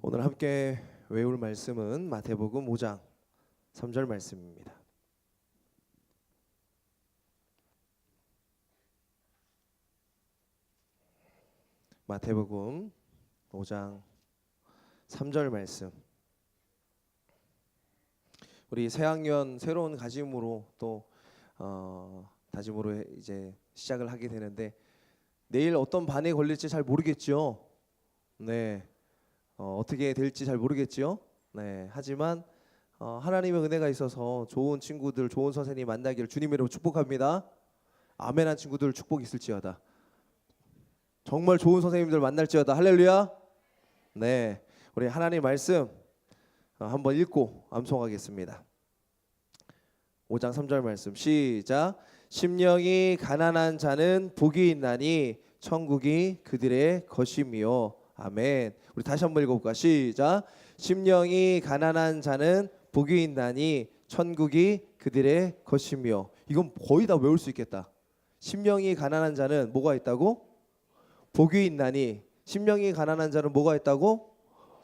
오늘 함께 외울 말씀은 마태복음 5장 3절 말씀입니다. 마태복음 5장 3절 말씀. 우리 새학년 새로운 다짐으로 다짐으로 이제 시작을 하게 되는데 내일 어떤 반에 걸릴지 잘 모르겠죠. 네. 어떻게 될지 잘 모르겠지요. 네. 하지만 하나님의 은혜가 있어서 좋은 친구들, 좋은 선생님 만나기를 주님으로 축복합니다. 아멘한 친구들 축복 있을지어다. 정말 좋은 선생님들 만날지어다. 할렐루야. 네. 우리 하나님 말씀 한번 읽고 암송하겠습니다. 5장 3절 말씀 시작. 심령이 가난한 자는 복이 있나니 천국이 그들의 것이며. 아멘. 우리 다시 한번 읽어볼까? 시작. 심령이 가난한 자는 복이 있나니 천국이 그들의 것이며. 이건 거의 다 외울 수 있겠다. 심령이 가난한 자는 뭐가 있다고? 복이 있나니. 심령이 가난한 자는 뭐가 있다고?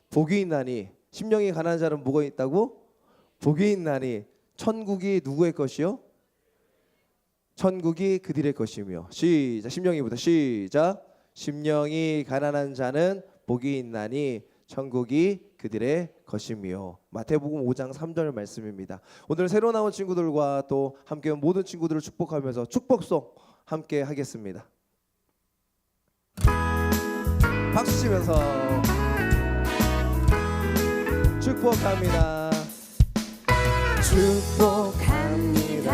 복이 있나니. 심령이 가난한 자는 뭐가 있다고? 복이 있나니. 천국이 누구의 것이요? 천국이 그들의 것이며. 시작. 심령이부터 시작. 심령이 가난한 자는 복이 있나니 천국이 그들의 것이며. 마태복음 5장 3절 말씀입니다. 오늘 새로 나온 친구들과 또 함께 온 모든 친구들을 축복하면서 축복송 함께 하겠습니다. 박수 치면서 축복합니다. 축복합니다.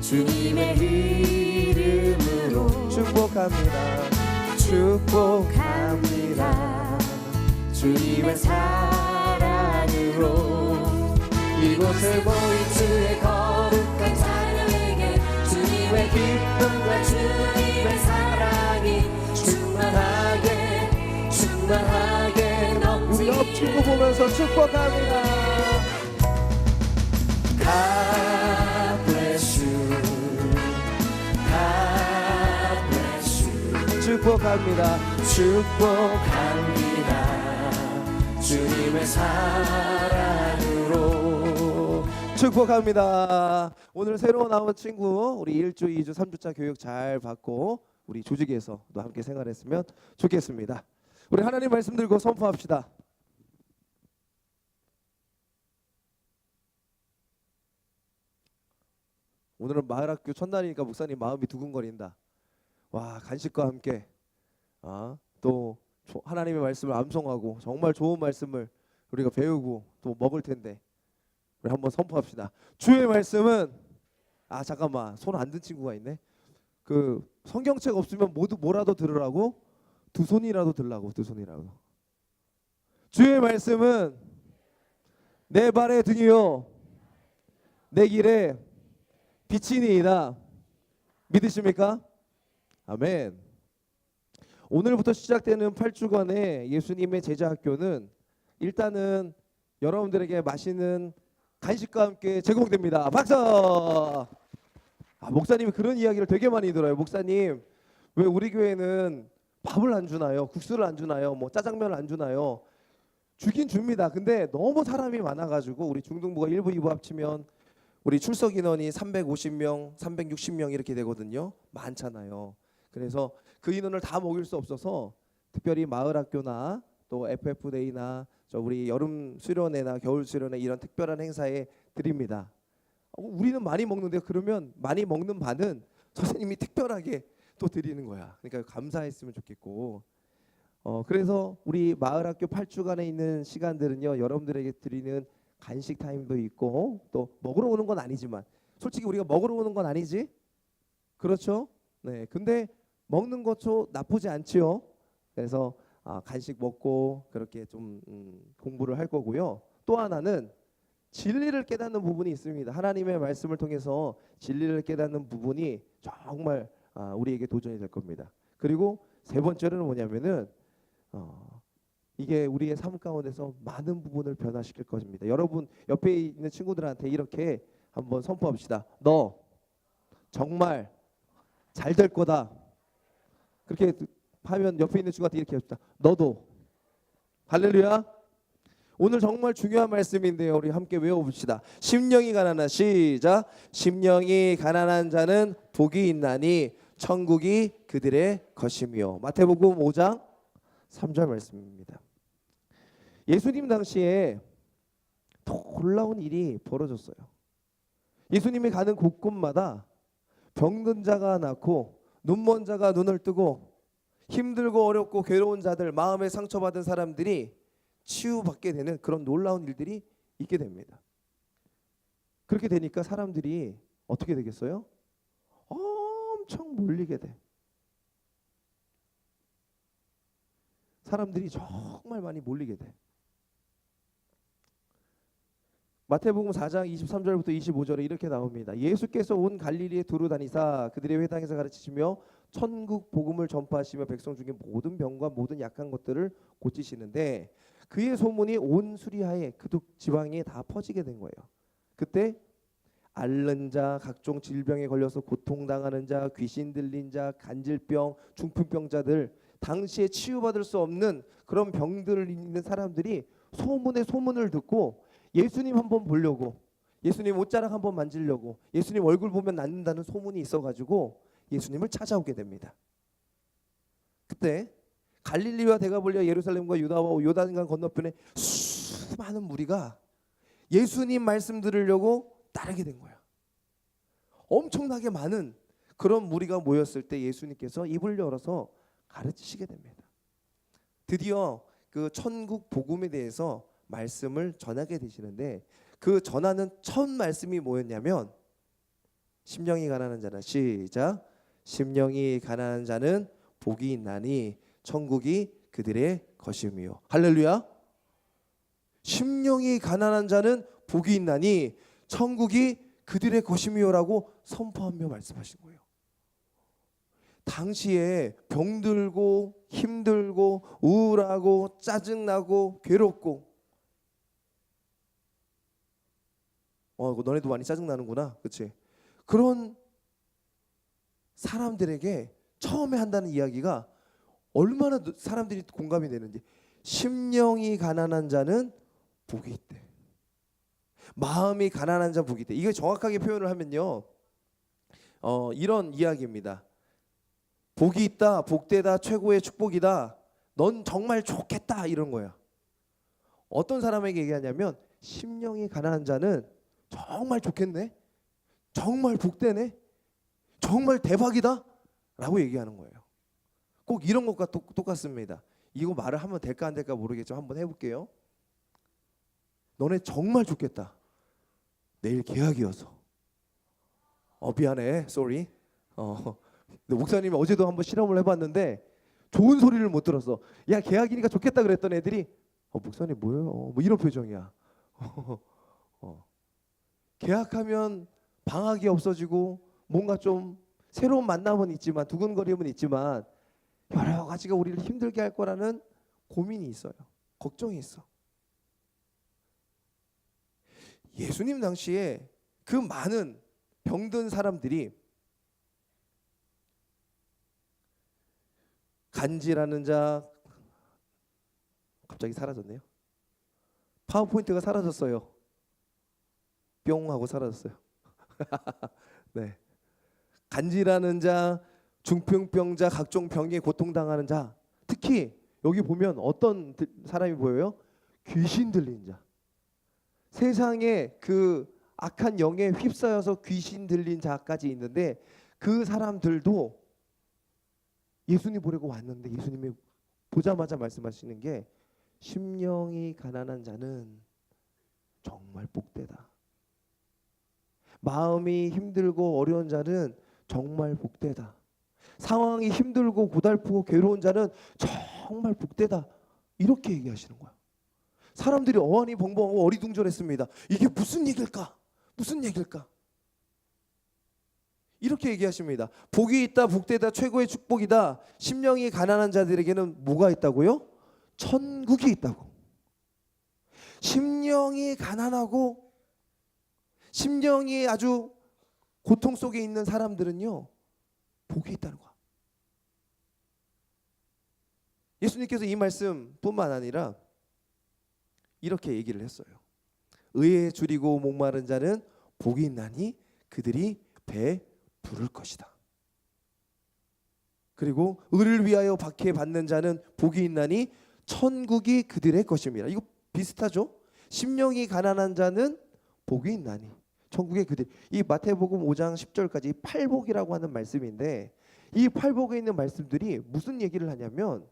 주님의 이름으로 축복합니다. 축복합니다. 주님의 사랑으로 이곳을 보이츠의 거룩한 자녀에게 주님의 기쁨과 주님의 사랑이 충만하게 우리 옆 친구 보면서 축복합니다. God bless you. God bless you. 축복합니다. 축복합니다. 주님의 사랑으로 축복합니다. 오늘 새로 나온 친구 우리 1주, 2주, 3주차 교육 잘 받고 우리 조직에서도 함께 생활했으면 좋겠습니다. 우리 하나님 말씀 들고 선포합시다. 오늘은 마을학교 첫날이니까 목사님 마음이 두근거린다. 와, 간식과 함께 또 하나님의 말씀을 암송하고 정말 좋은 말씀을 우리가 배우고 또 먹을 텐데 우리 한번 선포합시다. 주의 말씀은 잠깐만, 손 안 든 친구가 있네. 그 성경책 없으면 모두 뭐라도 들으라고? 두 손이라도 들라고. 두 손이라도. 주의 말씀은 내 발의 등이요 내 길에 빛이니이다. 믿으십니까? 아멘. 오늘부터 시작되는 8주간의 예수님의 제자학교는 일단은 여러분들에게 맛있는 간식과 함께 제공됩니다. 박수! 목사님이 그런 이야기를 되게 많이 들어요. 목사님, 왜 우리 교회는 밥을 안 주나요? 국수를 안 주나요? 뭐 짜장면을 안 주나요? 주긴 줍니다. 근데 너무 사람이 많아가지고 우리 중등부가 1부, 2부 합치면 우리 출석 인원이 350명, 360명 이렇게 되거든요. 많잖아요. 그래서 그 인원을 다 먹일 수 없어서 특별히 마을학교나 또 FF데이나 우리 여름 수련회나 겨울 수련회 이런 특별한 행사에 드립니다. 우리는 많이 먹는데 그러면 많이 먹는 반은 선생님이 특별하게 또 드리는 거야. 그러니까 감사했으면 좋겠고. 그래서 우리 마을학교 8주간에 있는 시간들은요, 여러분들에게 드리는 간식 타임도 있고 또 먹으러 오는 건 아니지만 솔직히 우리가 먹으러 오는 건 아니지? 그렇죠? 네. 근데 먹는 것도 나쁘지 않지요. 그래서 간식 먹고 그렇게 좀 공부를 할 거고요. 또 하나는 진리를 깨닫는 부분이 있습니다. 하나님의 말씀을 통해서 진리를 깨닫는 부분이 정말 우리에게 도전이 될 겁니다. 그리고 세 번째로는 뭐냐면은 이게 우리의 삶 가운데서 많은 부분을 변화시킬 것입니다. 여러분 옆에 있는 친구들한테 이렇게 한번 선포합시다. 너 정말 잘 될 거다. 그렇게 하면 옆에 있는 친구한테 이렇게 합시다. 너도 할렐루야. 오늘 정말 중요한 말씀인데요. 우리 함께 외워봅시다. 심령이 가난한 시작. 심령이 가난한 자는 복이 있나니 천국이 그들의 것이며. 마태복음 5장 3절 말씀입니다. 예수님 당시에 놀라운 일이 벌어졌어요. 예수님이 가는 곳곳마다 병든 자가 낫고 눈먼 자가 눈을 뜨고 힘들고 어렵고 괴로운 자들, 마음에 상처받은 사람들이 치유받게 되는 그런 놀라운 일들이 있게 됩니다. 그렇게 되니까 사람들이 어떻게 되겠어요? 엄청 몰리게 돼. 사람들이 정말 많이 몰리게 돼. 마태복음 4장 23절부터 25절에 이렇게 나옵니다. 예수께서 온 갈릴리에 두루 다니사 그들의 회당에서 가르치시며 천국 복음을 전파하시며 백성 중에 모든 병과 모든 약한 것들을 고치시는데 그의 소문이 온 수리하에 그 지방에 다 퍼지게 된 거예요. 그때 앓는 자, 각종 질병에 걸려서 고통당하는 자, 귀신 들린 자, 간질병, 중풍병자들, 당시에 치유받을 수 없는 그런 병들을 있는 사람들이 소문에 소문을 듣고 예수님 한번 보려고, 예수님 옷자락 한번 만지려고, 예수님 얼굴 보면 낫는다는 소문이 있어가지고 예수님을 찾아오게 됩니다. 그때 갈릴리와 데가볼리아, 예루살렘과 유다와 요단강 건너편에 수많은 무리가 예수님 말씀 들으려고 따르게 된 거야. 엄청나게 많은 그런 무리가 모였을 때 예수님께서 입을 열어서 가르치시게 됩니다. 드디어 그 천국 복음에 대해서 말씀을 전하게 되시는데 그 전하는 첫 말씀이 뭐였냐면 심령이 가난한 자는 시작. 심령이 가난한 자는 복이 있나니 천국이 그들의 것이며. 할렐루야. 심령이 가난한 자는 복이 있나니 천국이 그들의 것이며라고 선포하며 말씀하신 거예요. 당시에 병들고 힘들고 우울하고 짜증나고 괴롭고 너네도 많이 짜증나는구나. 그치? 그런 사람들에게 처음에 한다는 이야기가 얼마나 사람들이 공감이 되는지. 심령이 가난한 자는 복이 있대. 마음이 가난한 자는 복이 있대. 이게 정확하게 표현을 하면요, 이런 이야기입니다. 복이 있다, 복되다, 최고의 축복이다, 넌 정말 좋겠다, 이런 거야. 어떤 사람에게 얘기하냐면 심령이 가난한 자는 정말 좋겠네, 정말 복되네, 정말 대박이다 라고 얘기하는 거예요. 꼭 이런 것과 똑같습니다. 이거 말을 하면 될까 안 될까 모르겠지만 한번 해볼게요. 너네 정말 좋겠다, 내일 계약이어서. 미안해, sorry. 근데 목사님이 어제도 한번 실험을 해봤는데 좋은 소리를 못 들었어. 야, 계약이니까 좋겠다 그랬던 애들이 목사님 뭐예요? 뭐 이런 표정이야. 계약하면 방학이 없어지고 뭔가 좀 새로운 만남은 있지만 두근거림은 있지만 여러 가지가 우리를 힘들게 할 거라는 고민이 있어요. 걱정이 있어. 예수님 당시에 그 많은 병든 사람들이 간지라는 자, 갑자기 사라졌네요. 파워포인트가 사라졌어요. 뿅 하고 사라졌어요. 네. 간지라는 자, 중풍병자, 각종 병에 고통당하는 자, 특히 여기 보면 어떤 사람이 보여요? 귀신 들린 자. 세상에 그 악한 영에 휩싸여서 귀신 들린 자까지 있는데 그 사람들도 예수님 보려고 왔는데 예수님이 보자마자 말씀하시는 게 심령이 가난한 자는 정말 복되다. 마음이 힘들고 어려운 자는 정말 복되다. 상황이 힘들고 고달프고 괴로운 자는 정말 복되다. 이렇게 얘기하시는 거야. 사람들이 어안이 벙벙하고 어리둥절했습니다. 이게 무슨 얘기일까? 무슨 얘기일까? 이렇게 얘기하십니다. 복이 있다, 복되다, 최고의 축복이다. 심령이 가난한 자들에게는 뭐가 있다고요? 천국이 있다고. 심령이 가난하고 심령이 아주 고통 속에 있는 사람들은요, 복이 있다는 거야. 예수님께서 이 말씀뿐만 아니라 이렇게 얘기를 했어요. 의에 줄이고 목마른 자는 복이 있나니 그들이 배 부를 것이다. 그리고 의를 위하여 박해받는 자는 복이 있나니 천국이 그들의 것입니다. 이거 비슷하죠? 심령이 가난한 자는 복이 있나니 천국의 그들. 이 마태복음 5장 10절까지 팔복이라고 하는 말씀인데 이 팔복에 있는 말씀들이 무슨 얘기를 하냐면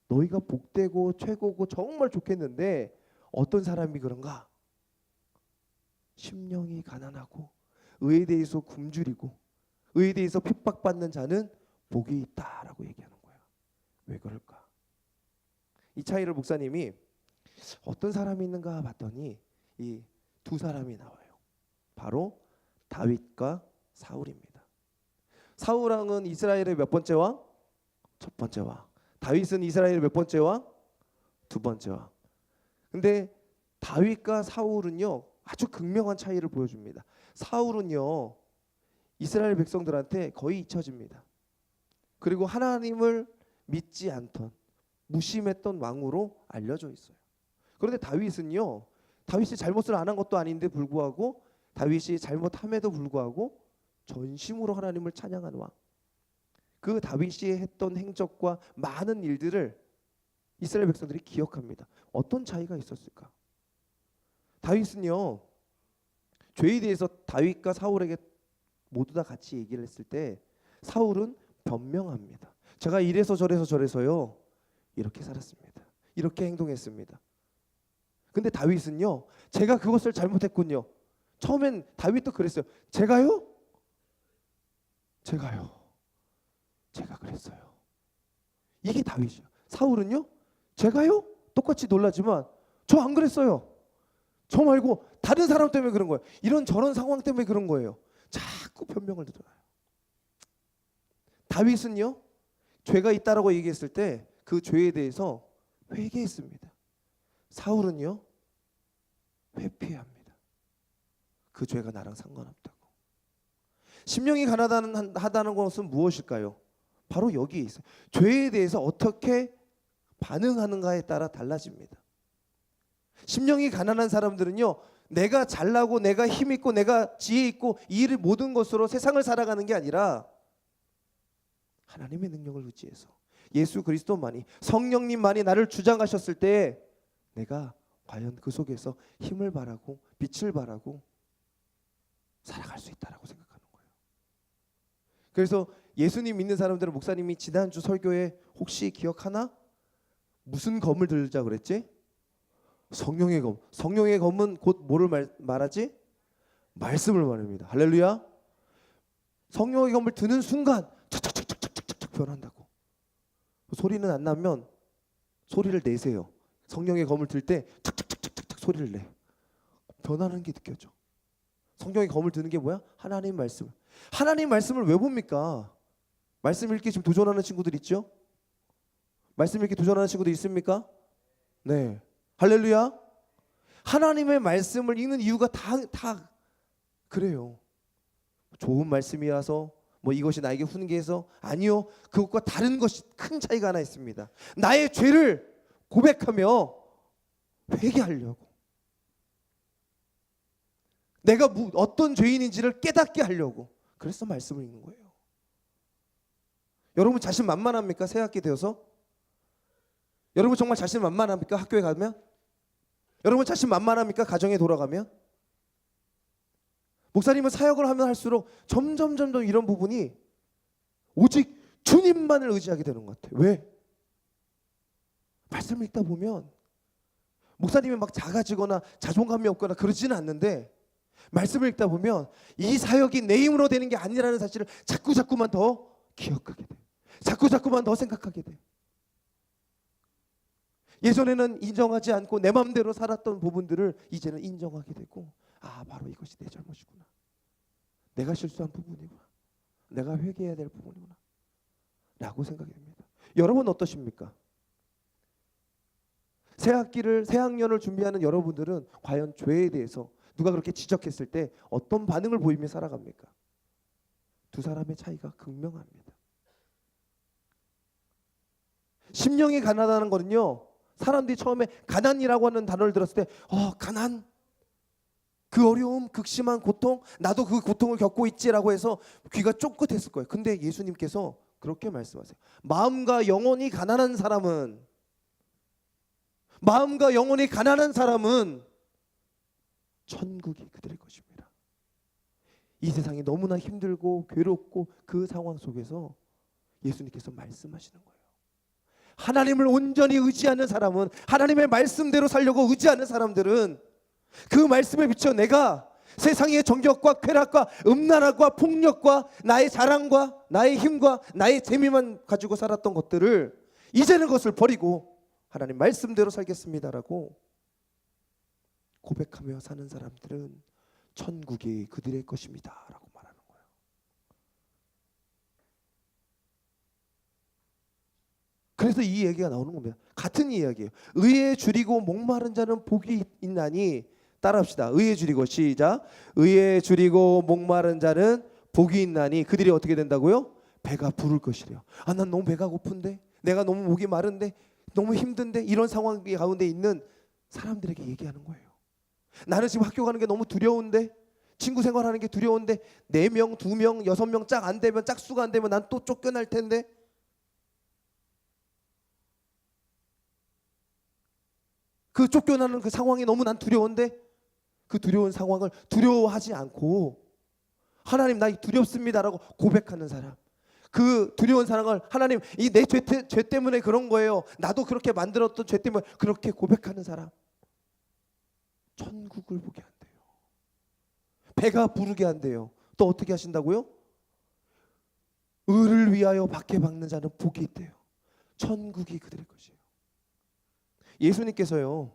너희가 복되고 최고고 정말 좋겠는데 어떤 사람이 그런가? 심령이 가난하고 의에 대해서 굶주리고 의에 대해서 핍박받는 자는 복이 있다라고 얘기하는 거야. 왜 그럴까? 이 차이를 목사님이 어떤 사람이 있는가 봤더니 이 두 사람이 나와요. 바로 다윗과 사울입니다. 사울 왕은 이스라엘의 몇 번째 왕? 첫 번째 왕. 다윗은 이스라엘의 몇 번째 왕? 두 번째 왕. 근데 다윗과 사울은요 아주 극명한 차이를 보여줍니다. 사울은요 이스라엘 백성들한테 거의 잊혀집니다. 그리고 하나님을 믿지 않던 무심했던 왕으로 알려져 있어요. 그런데 다윗은요 다윗이 잘못을 안 한 것도 아닌데 불구하고 다윗이 잘못함에도 불구하고 전심으로 하나님을 찬양한 왕. 그 다윗이 했던 행적과 많은 일들을 이스라엘 백성들이 기억합니다. 어떤 차이가 있었을까? 다윗은요 죄에 대해서 다윗과 사울에게 모두 다 같이 얘기를 했을 때 사울은 변명합니다. 제가 이래서 저래서요 이렇게 살았습니다. 이렇게 행동했습니다. 근데 다윗은요 제가 그것을 잘못했군요. 처음엔 다윗도 그랬어요. 제가요? 제가 그랬어요. 이게 다윗이야. 사울은요 제가요? 똑같이 놀라지만 저 안 그랬어요. 저 말고 다른 사람 때문에 그런 거예요. 이런 저런 상황 때문에 그런 거예요. 자꾸 변명을 들어요. 다윗은요 죄가 있다라고 얘기했을 때 그 죄에 대해서 회개했습니다. 사울은요 회피합니다. 그 죄가 나랑 상관없다고. 심령이 가난하다는 것은 무엇일까요? 바로 여기에 있어요. 죄에 대해서 어떻게 반응하는가에 따라 달라집니다. 심령이 가난한 사람들은요 내가 잘나고 내가 힘있고 내가 지혜 있고 이 일을 모든 것으로 세상을 살아가는 게 아니라 하나님의 능력을 의지해서 예수 그리스도만이 성령님만이 나를 주장하셨을 때 내가 과연 그 속에서 힘을 발하고 빛을 발하고 살아갈 수 있다라고 생각하는 거예요. 그래서 예수님 믿는 사람들은 목사님이 지난주 설교에 혹시 기억하나? 무슨 검을 들자 그랬지? 성령의 검. 성령의 검은 곧 뭐를 말하지? 말씀을 말합니다. 할렐루야. 성령의 검을 드는 순간 착착착착착착 변한다고. 소리는 안 나면 소리를 내세요. 성령의 검을 들 때 착착착착착 소리를 내. 변하는 게 느껴져. 성령의 검을 드는 게 뭐야? 하나님 말씀. 하나님 말씀을 왜 봅니까? 말씀 읽기 지금 도전하는 친구들 있죠? 말씀 읽기 도전하는 친구들 있습니까? 네. 할렐루야. 하나님의 말씀을 읽는 이유가 다 그래요. 좋은 말씀이라서 뭐 이것이 나에게 훈계해서 아니요. 그것과 다른 것이 큰 차이가 하나 있습니다. 나의 죄를 고백하며 회개하려고. 내가 어떤 죄인인지를 깨닫게 하려고. 그래서 말씀을 읽는 거예요. 여러분 자신 만만합니까? 새 학기 되어서? 여러분 정말 자신 만만합니까? 학교에 가면? 여러분 자신 만만합니까? 가정에 돌아가면? 목사님은 사역을 하면 할수록 점점 이런 부분이 오직 주님만을 의지하게 되는 것 같아요. 왜? 말씀을 읽다 보면 목사님이 막 작아지거나 자존감이 없거나 그러지는 않는데 말씀을 읽다 보면 이 사역이 내 힘으로 되는 게 아니라는 사실을 자꾸만 더 기억하게 돼. 자꾸만 더 생각하게 돼. 예전에는 인정하지 않고 내 마음대로 살았던 부분들을 이제는 인정하게 되고 아 바로 이것이 내 잘못이구나. 내가 실수한 부분이구나. 내가 회개해야 될 부분이구나. 라고 생각이 됩니다. 여러분 어떠십니까? 새 학년을 준비하는 여러분들은 과연 죄에 대해서 누가 그렇게 지적했을 때 어떤 반응을 보이며 살아갑니까? 두 사람의 차이가 극명합니다. 심령이 가난하다는 거는요 사람들이 처음에 가난이라고 하는 단어를 들었을 때 가난, 그 어려움, 극심한 고통, 나도 그 고통을 겪고 있지라고 해서 귀가 쫑긋했을 거예요. 근데 예수님께서 그렇게 말씀하세요. 마음과 영혼이 가난한 사람은 천국이 그들의 것입니다. 이 세상이 너무나 힘들고 괴롭고 그 상황 속에서 예수님께서 말씀하시는 거예요. 하나님을 온전히 의지하는 사람은, 하나님의 말씀대로 살려고 의지하는 사람들은 그 말씀에 비춰 내가 세상의 정욕과 쾌락과 음란함과 폭력과 나의 자랑과 나의 힘과 나의 재미만 가지고 살았던 것들을 이제는 그것을 버리고 하나님 말씀대로 살겠습니다라고 고백하며 사는 사람들은 천국이 그들의 것입니다 라고 말하는 거예요. 그래서 이 얘기가 나오는 겁니다. 같은 이야기예요. 의에 줄이고 목마른 자는 복이 있나니, 따라합시다. 의에 줄이고, 시작. 의에 줄이고 목마른 자는 복이 있나니 그들이 어떻게 된다고요? 배가 부를 것이래요. 난 너무 배가 고픈데, 내가 너무 목이 마른데, 너무 힘든데, 이런 상황 가운데 있는 사람들에게 얘기하는 거예요. 나는 지금 학교 가는 게 너무 두려운데, 친구 생활하는 게 두려운데, 4명, 2명, 6명 짝 안 되면, 짝수가 안 되면 난 또 쫓겨날 텐데, 그 쫓겨나는 그 상황이 너무 난 두려운데, 그 두려운 상황을 두려워하지 않고 하나님 나 두렵습니다라고 고백하는 사람, 그 두려운 사랑을 하나님 이 내 죄 때문에 그런 거예요, 나도 그렇게 만들었던 죄 때문에, 그렇게 고백하는 사람 천국을 보게 한대요. 배가 부르게 한대요. 또 어떻게 하신다고요? 의를 위하여 박해 박는 자는 복이 있대요. 천국이 그들의 것이에요. 예수님께서요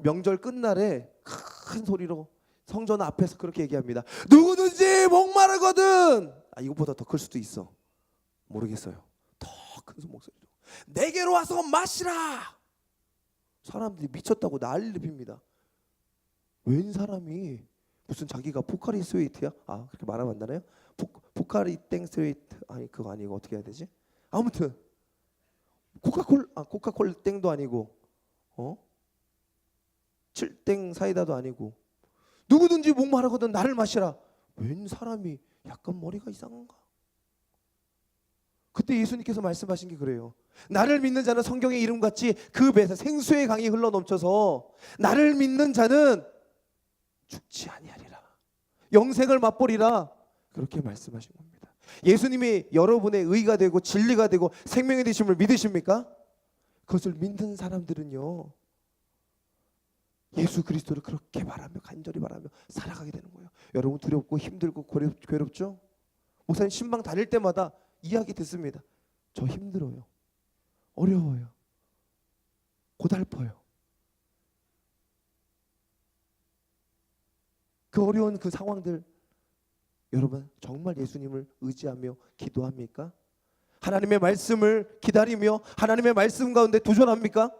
명절 끝날에 큰 소리로 성전 앞에서 그렇게 얘기합니다. 누구든지 목마르거든, 이것보다 더 클 수도 있어, 모르겠어요. 더 큰 목소리로 내게로 와서 마시라. 사람들이 미쳤다고 난리를 핍니다. 웬 사람이 무슨 자기가 포카리 스웨이트야? 그렇게 말하면 안 되나요? 포카리 땡 스웨이트, 그거 아니고 어떻게 해야 되지? 아무튼 코카콜 땡도 아니고 7땡 사이다도 아니고, 누구든지 목마르거든 나를 마시라. 웬 사람이 약간 머리가 이상한가? 그때 예수님께서 말씀하신 게 그래요. 나를 믿는 자는 성경의 이름같이 그 배에서 생수의 강이 흘러넘쳐서 나를 믿는 자는 죽지 아니하리라, 영생을 맛보리라, 그렇게 말씀하신 겁니다. 예수님이 여러분의 의가 되고 진리가 되고 생명이 되심을 믿으십니까? 그것을 믿는 사람들은요 예수 그리스도를 그렇게 바라며 간절히 바라며 살아가게 되는 거예요. 여러분 두렵고 힘들고 괴롭죠? 목사님 신방 다닐 때마다 이야기 듣습니다. 저 힘들어요, 어려워요, 고달퍼요. 그 어려운 그 상황들, 여러분 정말 예수님을 의지하며 기도합니까? 하나님의 말씀을 기다리며 하나님의 말씀 가운데 도전합니까?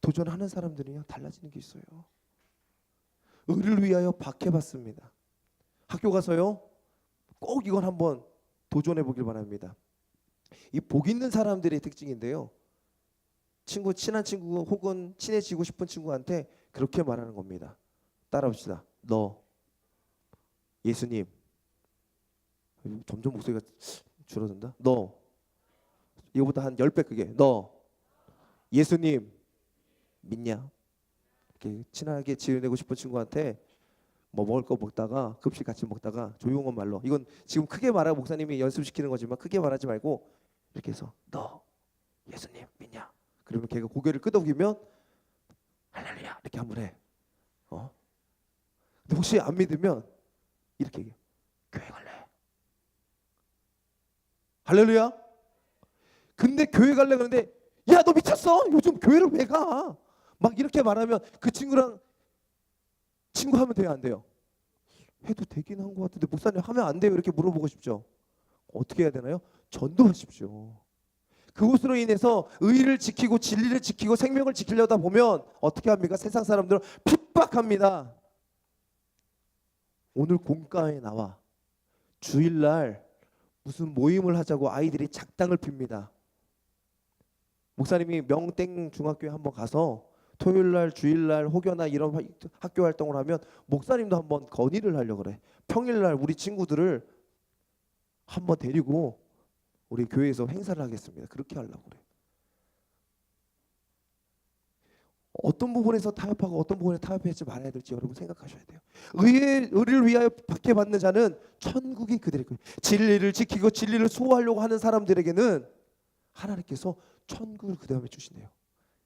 도전하는 사람들은요 달라지는 게 있어요. 의를 위하여 박해받습니다. 학교 가서요 꼭 이건 한번 도전해 보길 바랍니다. 이 복 있는 사람들의 특징인데요, 친한 친구 혹은 친해지고 싶은 친구한테 그렇게 말하는 겁니다. 따라합시다. 너 예수님, 점점 목소리가 줄어든다. 너, 이거보다 한 10배 크게, 너 예수님 믿냐? 이렇게 친하게 지내고 싶은 친구한테 뭐 먹을 거 먹다가 급식 같이 먹다가 조용한 말로, 이건 지금 크게 말하고 목사님이 연습시키는 거지만 크게 말하지 말고 이렇게 해서 너 예수님 믿냐? 그러면 걔가 고개를 끄덕이면 할렐루야 이렇게 한번 해. 근데 혹시 안 믿으면 이렇게 얘기해. 교회 갈래? 할렐루야? 근데 교회 갈래 그러는데 야 너 미쳤어? 요즘 교회를 왜 가? 막 이렇게 말하면 그 친구랑 친구하면 돼요, 안 돼요? 해도 되긴 한 것 같은데 목사님 하면 안 돼요 이렇게 물어보고 싶죠. 어떻게 해야 되나요? 전도하십시오. 그것으로 인해서 의를 지키고 진리를 지키고 생명을 지키려다 보면 어떻게 합니까? 세상 사람들은 핍박합니다. 오늘 공과에 나와, 주일날 무슨 모임을 하자고 아이들이 작당을 핍니다. 목사님이 명땡 중학교에 한번 가서 토요일날, 주일날, 혹여나 이런 학교 활동을 하면 목사님도 한번 건의를 하려고 그래. 평일날 우리 친구들을 한번 데리고 우리 교회에서 행사를 하겠습니다. 그렇게 하려고 그래. 어떤 부분에서 타협하고 어떤 부분에 타협하지 말아야 될지 여러분 생각하셔야 돼요. 의를 위하여 박해받는 자는 천국이 그들의 거예요. 진리를 지키고 진리를 수호하려고 하는 사람들에게는 하나님께서 천국을 그 다음에 주시네요.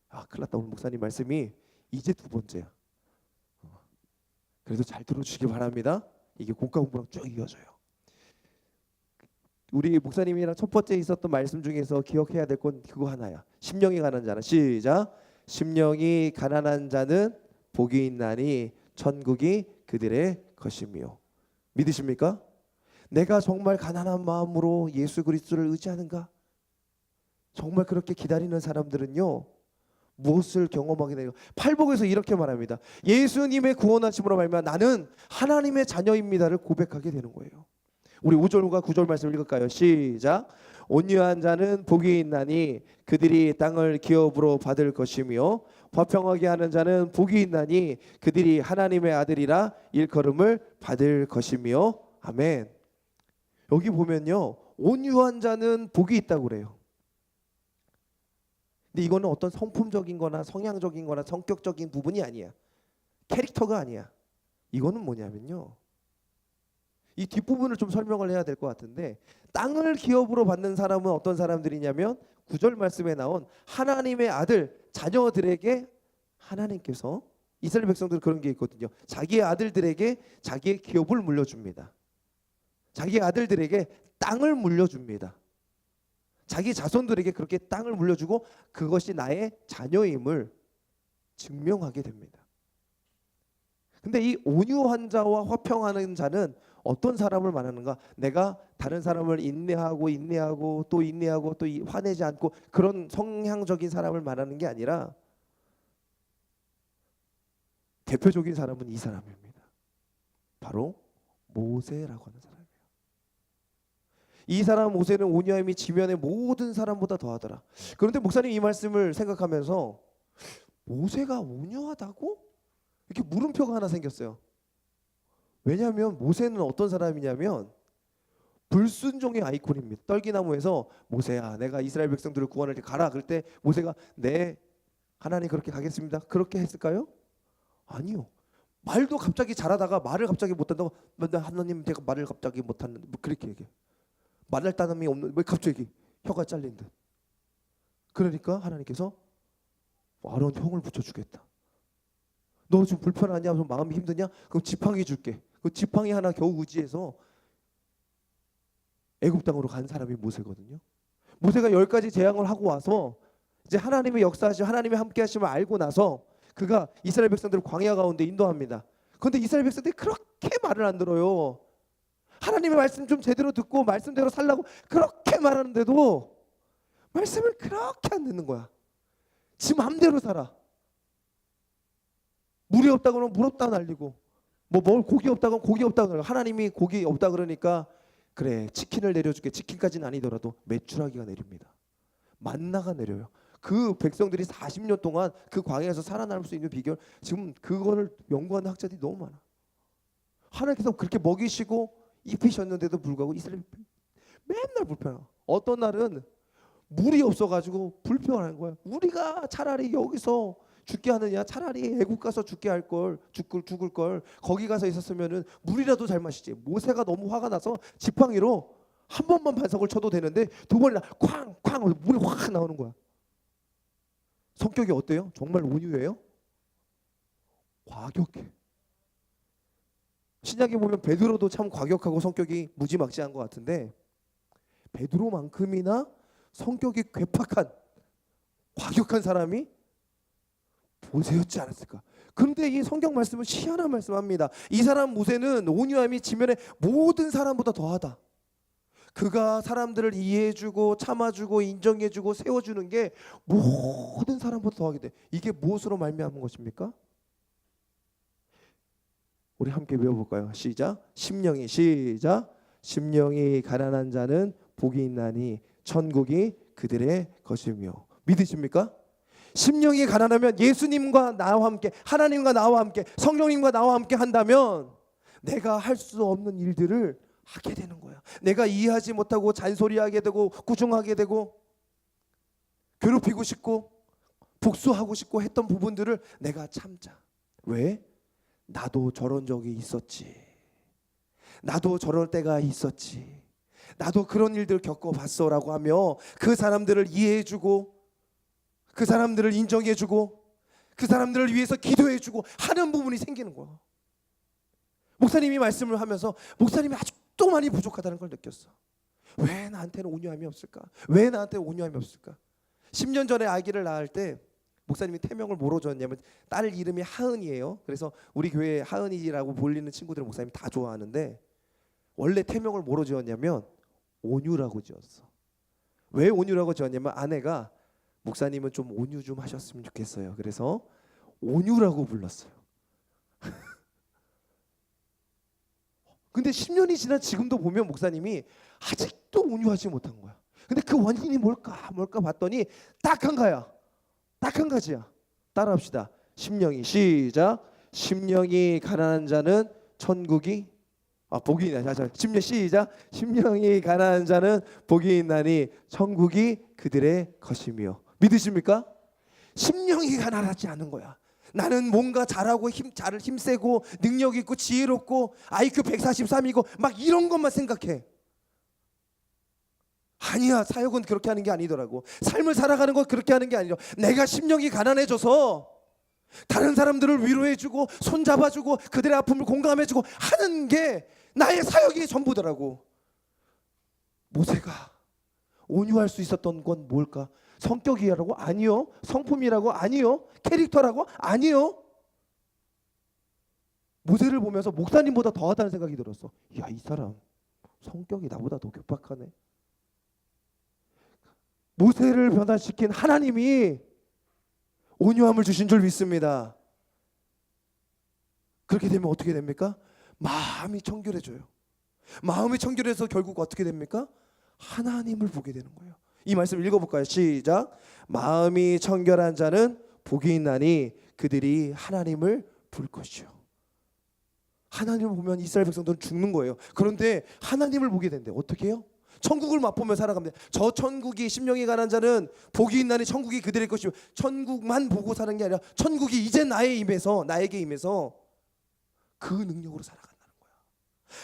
아, 큰일 났다. 오늘 목사님 말씀이 이제 두 번째야. 그래도 잘 들어주시기 바랍니다. 이게 곡과 공부랑 쭉 이어져요. 우리 목사님이랑 첫 번째 있었던 말씀 중에서 기억해야 될 건 그거 하나야. 심령이 가난한 자는, 시작, 심령이 가난한 자는 복이 있나니 천국이 그들의 것이며. 믿으십니까? 내가 정말 가난한 마음으로 예수 그리스도를 의지하는가? 정말 그렇게 기다리는 사람들은요, 무엇을 경험하게 돼요? 팔복에서 이렇게 말합니다. 예수님의 구원하심으로 말미암아 나는 하나님의 자녀입니다를 고백하게 되는 거예요. 우리 5절과 9절 말씀을 읽을까요? 시작. 온유한 자는 복이 있나니 그들이 땅을 기업으로 받을 것이며 화평하게 하는 자는 복이 있나니 그들이 하나님의 아들이라 일컬음을 받을 것이며. 아멘. 여기 보면요, 온유한 자는 복이 있다고 그래요. 근데 이거는 어떤 성품적인 거나 성향적인 거나 성격적인 부분이 아니야. 캐릭터가 아니야. 이거는 뭐냐면요, 이 뒷부분을 좀 설명을 해야 될 것 같은데, 땅을 기업으로 받는 사람은 어떤 사람들이냐면 9절 말씀에 나온 하나님의 아들 자녀들에게 하나님께서, 이스라엘 백성들은 그런 게 있거든요. 자기의 아들들에게 자기의 기업을 물려줍니다. 자기의 아들들에게 땅을 물려줍니다. 자기 자손들에게 그렇게 땅을 물려주고 그것이 나의 자녀임을 증명하게 됩니다. 근데 이 온유한 자와 화평하는 자는 어떤 사람을 말하는가? 내가 다른 사람을 인내하고 또 화내지 않고 그런 성향적인 사람을 말하는 게 아니라 대표적인 사람은 이 사람입니다. 바로 모세라고 하는 사람이에요. 이 사람 모세는 온유함이 지면의 모든 사람보다 더하더라. 그런데 목사님 이 말씀을 생각하면서 모세가 온유하다고? 이렇게 물음표가 하나 생겼어요. 왜냐하면 모세는 어떤 사람이냐면 불순종의 아이콘입니다. 떨기나무에서 모세야, 내가 이스라엘 백성들을 구원할 때 가라. 그럴 때 모세가 네, 하나님 그렇게 가겠습니다. 그렇게 했을까요? 아니요. 말도 갑자기 잘하다가 말을 갑자기 못한다고, 하나님 제가 말을 갑자기 못하는데 뭐 그렇게 얘기해. 말할 따름이 없는, 왜 갑자기 혀가 잘린 듯. 그러니까 하나님께서 아론 형을 붙여주겠다. 너 지금 불편하냐? 마음이 힘드냐? 그럼 지팡이 줄게. 그 지팡이 하나 겨우 의지해서 애굽 땅으로 간 사람이 모세거든요. 모세가 10가지 재앙을 하고 와서 이제 하나님의 역사하시고 하나님의 함께하심을 알고 나서 그가 이스라엘 백성들을 광야 가운데 인도합니다. 그런데 이스라엘 백성들이 그렇게 말을 안 들어요. 하나님의 말씀 좀 제대로 듣고 말씀대로 살라고 그렇게 말하는데도 말씀을 그렇게 안 듣는 거야. 지 맘대로 살아. 물이 없다고 하면 물 없다고 날리고, 뭘 고기 없다고 하면 고기 없다고 날리고, 하나님이 고기 없다 그러니까 그래 치킨을 내려줄게. 치킨까지는 아니더라도 메추라기가 내립니다. 만나가 내려요. 그 백성들이 40년 동안 그 광야에서 살아남을 수 있는 비결, 지금 그거를 연구하는 학자들이 너무 많아. 하나님께서 그렇게 먹이시고 입히셨는데도 불구하고 이스라엘 맨날 불편하고, 어떤 날은 물이 없어가지고 불평하는 거야. 우리가 차라리 여기서 죽게 하느냐, 차라리 애국 가서 죽게 할 걸, 죽을 걸 거기 가서 있었으면은 물이라도 잘 마시지. 모세가 너무 화가 나서 지팡이로 한 번만 반석을 쳐도 되는데 두 번이나 쾅쾅 물이 확 나오는 거야. 성격이 어때요? 정말 온유해요? 과격해. 신약에 보면 베드로도 참 과격하고 성격이 무지막지한 것 같은데 베드로만큼이나 성격이 괴팍한 과격한 사람이 모세였지 않았을까? 그런데 이 성경 말씀은 희한한 말씀합니다. 이 사람 모세는 온유함이 지면의 모든 사람보다 더하다. 그가 사람들을 이해해주고 참아주고 인정해주고 세워주는 게 모든 사람보다 더하게 돼. 이게 무엇으로 말미암은 것입니까? 우리 함께 외워볼까요? 시작. 심령이, 시작. 심령이 가난한 자는 복이 있나니 천국이 그들의 것이며. 믿으십니까? 심령이 가난하면 예수님과 나와 함께, 하나님과 나와 함께, 성령님과 나와 함께 한다면 내가 할 수 없는 일들을 하게 되는 거야. 내가 이해하지 못하고 잔소리하게 되고 꾸중하게 되고 괴롭히고 싶고 복수하고 싶고 했던 부분들을 내가 참자. 왜? 나도 저런 적이 있었지. 나도 저럴 때가 있었지. 나도 그런 일들 겪어봤어 라고 하며 그 사람들을 이해해주고 그 사람들을 인정해주고 그 사람들을 위해서 기도해주고 하는 부분이 생기는 거야. 목사님이 말씀을 하면서 목사님이 아직도 많이 부족하다는 걸 느꼈어. 왜 나한테는 온유함이 없을까? 왜 나한테 온유함이 없을까? 10년 전에 아기를 낳을 때 목사님이 태명을 뭐로 줬냐면 딸 이름이 하은이에요. 그래서 우리 교회에 하은이라고 불리는 친구들은 목사님이 다 좋아하는데 원래 태명을 뭐로 지었냐면 온유라고 지었어. 왜 온유라고 지었냐면 아내가 목사님은 좀 온유 좀 하셨으면 좋겠어요. 그래서 온유라고 불렀어요. 근데 10년이 지난 지금도 보면 목사님이 아직도 온유하지 못한 거야. 근데 그 원인이 뭘까 봤더니 딱 한 가야. 딱 한 가지야. 따라합시다. 심령이 시작. 심령이 가난한 자는 천국이 복이 있나니. 자, 심령 시작. 심령이 가난한 자는 복이 있나니 천국이 그들의 것이며. 믿으십니까? 심령이 가난하지 않은 거야. 나는 뭔가 잘하고 잘 힘세고 능력 있고 지혜롭고 IQ 143이고 막 이런 것만 생각해. 아니야, 사역은 그렇게 하는 게 아니더라고. 삶을 살아가는 건 그렇게 하는 게 아니죠. 내가 심령이 가난해져서 다른 사람들을 위로해주고 손잡아주고 그들의 아픔을 공감해주고 하는 게 나의 사역이 전부더라고. 모세가 온유할 수 있었던 건 뭘까? 성격이라고? 아니요. 성품이라고? 아니요. 캐릭터라고? 아니요. 모세를 보면서 목사님보다 더하다는 생각이 들었어. 야, 이 사람 성격이 나보다 더 괴팍하네. 모세를 변화시킨 하나님이 온유함을 주신 줄 믿습니다. 그렇게 되면 어떻게 됩니까? 마음이 청결해져요. 마음이 청결해서 결국 어떻게 됩니까? 하나님을 보게 되는 거예요. 이 말씀 읽어볼까요? 시작. 마음이 청결한 자는 복이 있나니 그들이 하나님을 볼 것이요. 하나님을 보면 이스라엘 백성들은 죽는 거예요. 그런데 하나님을 보게 된대. 어떻게 해요? 천국을 맛보며 살아갑니다. 저 천국이 심령이 가난 자는 복이 있나니 천국이 그들의 것이요. 천국만 보고 사는 게 아니라 천국이 이제 나에게 임해서 그 능력으로 살아간다는 거야.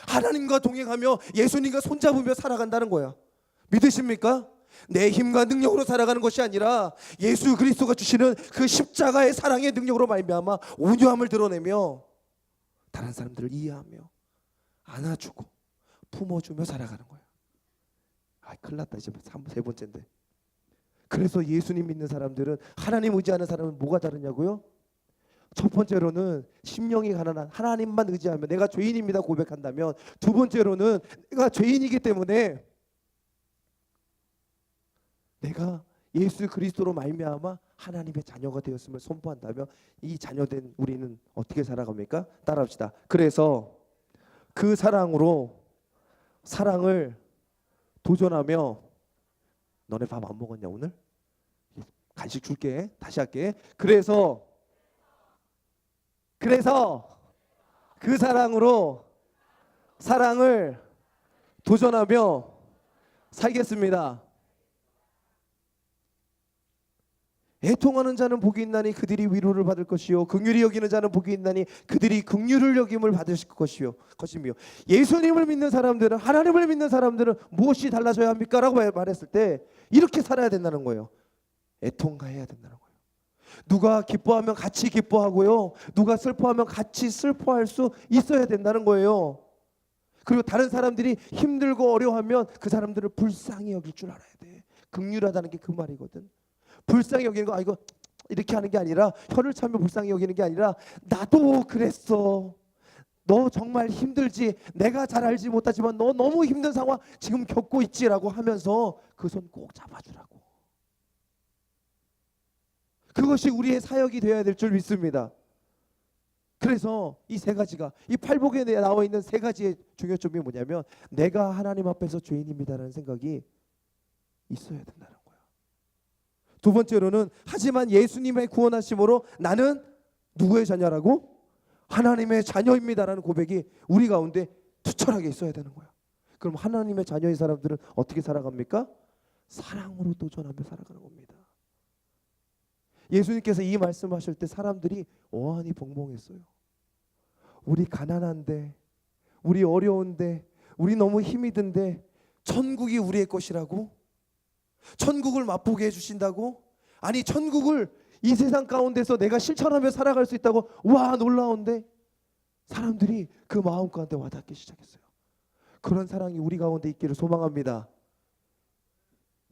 하나님과 동행하며 예수님과 손잡으며 살아간다는 거야. 믿으십니까? 내 힘과 능력으로 살아가는 것이 아니라 예수 그리스도가 주시는 그 십자가의 사랑의 능력으로 말미암아 온유함을 드러내며 다른 사람들을 이해하며 안아주고 품어주며 살아가는 거야. 큰일 났다. 이제 세 번째인데. 그래서 예수님 믿는 사람들은, 하나님 의지하는 사람은 뭐가 다르냐고요? 첫 번째로는 심령이 가난한 하나님만 의지하며 내가 죄인입니다 고백한다면, 두 번째로는 내가 죄인이기 때문에 내가 예수 그리스도로 말미암아 하나님의 자녀가 되었음을 선포한다면 이 자녀된 우리는 어떻게 살아갑니까? 따라합시다. 그래서 그 사랑으로 사랑을 도전하며, 너네 밥 안 먹었냐 오늘? 간식 줄게. 다시 할게. 그래서 그 사랑으로 사랑을 도전하며 살겠습니다. 애통하는 자는 복이 있나니 그들이 위로를 받을 것이요, 긍휼히 여기는 자는 복이 있나니 그들이 긍휼을 여김을 받을 것이요 것이며. 예수님을 믿는 사람들은, 하나님을 믿는 사람들은 무엇이 달라져야 합니까? 라고 말했을 때 이렇게 살아야 된다는 거예요. 애통가해야 된다는 거예요. 누가 기뻐하면 같이 기뻐하고요, 누가 슬퍼하면 같이 슬퍼할 수 있어야 된다는 거예요. 그리고 다른 사람들이 힘들고 어려워하면 그 사람들을 불쌍히 여길 줄 알아야 돼. 긍휼하다는 게 그 말이거든. 불쌍히 여기는 거, 이거 이렇게 하는 게 아니라, 혀를 차며 불쌍히 여기는 게 아니라, 나도 그랬어, 너 정말 힘들지, 내가 잘 알지 못하지만 너 너무 힘든 상황 지금 겪고 있지라고 하면서 그 손 꼭 잡아주라고. 그것이 우리의 사역이 되어야 될 줄 믿습니다. 그래서 이 세 가지가, 이 팔복에 나와 있는 세 가지의 중요점이 뭐냐면 내가 하나님 앞에서 죄인입니다라는 생각이 있어야 된다는 거야. 두 번째로는 하지만 예수님의 구원하심으로 나는 누구의 자녀라고? 하나님의 자녀입니다라는 고백이 우리 가운데 투철하게 있어야 되는 거야. 그럼 하나님의 자녀인 사람들은 어떻게 살아갑니까? 사랑으로 도전하며 살아가는 겁니다. 예수님께서 이 말씀하실 때 사람들이 어안이 벙벙했어요. 우리 가난한데, 우리 어려운데, 우리 너무 힘이 든데 천국이 우리의 것이라고? 천국을 맛보게 해주신다고? 아니 천국을 이 세상 가운데서 내가 실천하며 살아갈 수 있다고? 와 놀라운데 사람들이 그 마음 가운데 와닿기 시작했어요. 그런 사랑이 우리 가운데 있기를 소망합니다.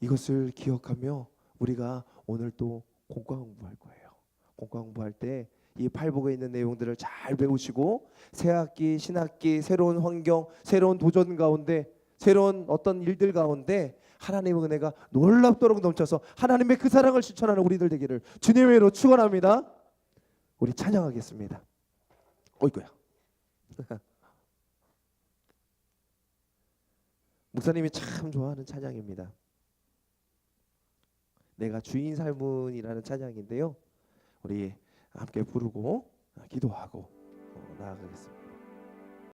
이것을 기억하며 우리가 오늘 또 공과 공부할 거예요. 공과 공부할 때 이 팔복에 있는 내용들을 잘 배우시고 새학기, 신학기, 새로운 환경, 새로운 도전 가운데, 새로운 어떤 일들 가운데 하나님의 은혜가 놀랍도록 넘쳐서 하나님의 그 사랑을 실천하는 우리들 되기를 주님의 이름으로 축원합니다. 우리 찬양하겠습니다. 어이구야. 목사님이 참 좋아하는 찬양입니다. 내가 주인 삶은이라는 찬양인데요. 우리 함께 부르고 기도하고 나아가겠습니다.